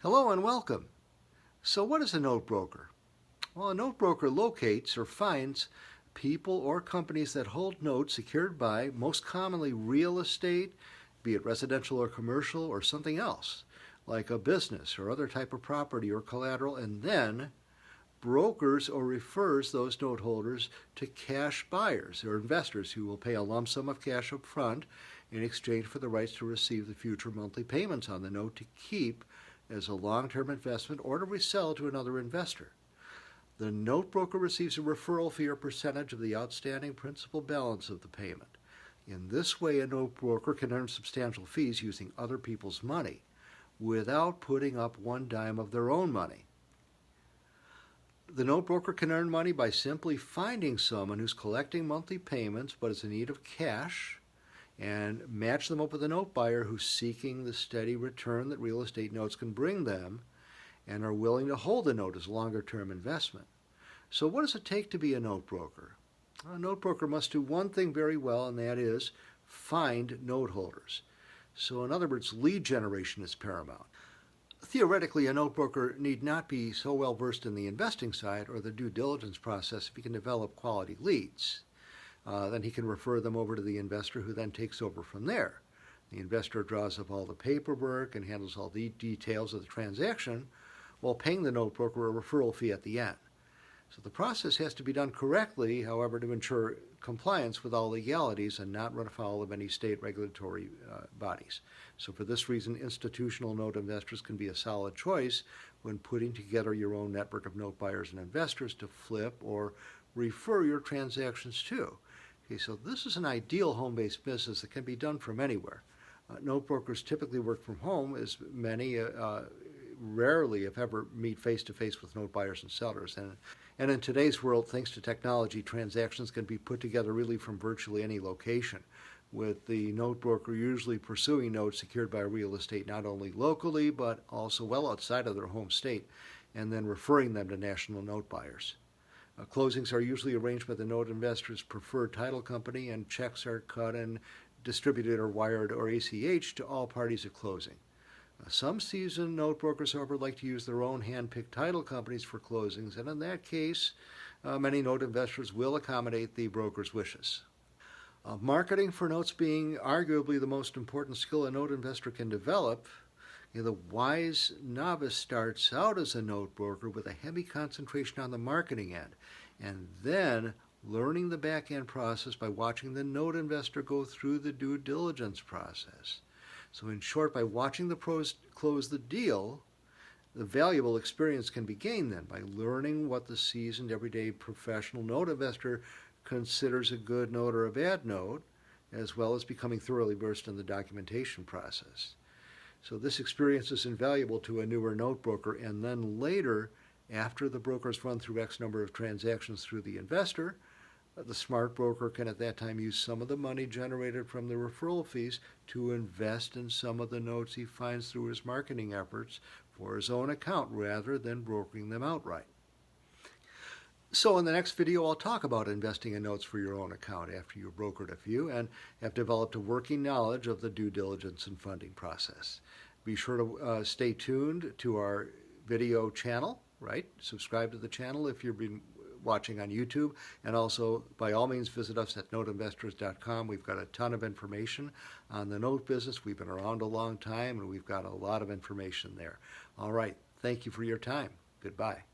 Hello and welcome. So what is a note broker? Well, a note broker locates or finds people or companies that hold notes secured by most commonly real estate, be it residential or commercial or something else, like a business or other type of property or collateral, and then brokers or refers those note holders to cash buyers or investors who will pay a lump sum of cash up front in exchange for the rights to receive the future monthly payments on the note to keep as a long-term investment or to resell to another investor. The note broker receives a referral fee or percentage of the outstanding principal balance of the payment. In this way, a note broker can earn substantial fees using other people's money without putting up one dime of their own money. The note broker can earn money by simply finding someone who's collecting monthly payments but is in need of cash and match them up with a note buyer who's seeking the steady return that real estate notes can bring them and are willing to hold the note as a longer-term investment. So what does it take to be a note broker? A note broker must do one thing very well, and that is find note holders. So in other words, lead generation is paramount. Theoretically, a note broker need not be so well versed in the investing side or the due diligence process if he can develop quality leads. Then he can refer them over to the investor who then takes over from there. The investor draws up all the paperwork and handles all the details of the transaction while paying the note broker a referral fee at the end. So the process has to be done correctly, however, to ensure compliance with all legalities and not run afoul of any state regulatory bodies. So for this reason, institutional note investors can be a solid choice when putting together your own network of note buyers and investors to flip or refer your transactions to. Okay, so this is an ideal home-based business that can be done from anywhere. Note brokers typically work from home, as many rarely, if ever, meet face-to-face with note buyers and sellers. And in today's world, thanks to technology, transactions can be put together really from virtually any location, with the note broker usually pursuing notes secured by real estate not only locally, but also well outside of their home state, and then referring them to national note buyers. Closings are usually arranged by the note investor's preferred title company, and checks are cut and distributed or wired or ACH to all parties at closing. Some seasoned note brokers, however, like to use their own hand-picked title companies for closings, and in that case, many note investors will accommodate the broker's wishes. Marketing for notes being arguably the most important skill a note investor can develop, the wise novice starts out as a note broker with a heavy concentration on the marketing end, and then learning the back-end process by watching the note investor go through the due diligence process. So in short, by watching the pros close the deal, the valuable experience can be gained then by learning what the seasoned everyday professional note investor considers a good note or a bad note, as well as becoming thoroughly versed in the documentation process. So this experience is invaluable to a newer note broker, and then later, after the broker's run through X number of transactions through the investor, the smart broker can at that time use some of the money generated from the referral fees to invest in some of the notes he finds through his marketing efforts for his own account rather than brokering them outright. So in the next video, I'll talk about investing in notes for your own account after you've brokered a few and have developed a working knowledge of the due diligence and funding process. Be sure to stay tuned to our video channel, right? Subscribe to the channel if you've been watching on YouTube, and also by all means visit us at noteinvestors.com. We've got a ton of information on the note business. We've been around a long time and we've got a lot of information there. All right, thank you for your time. Goodbye.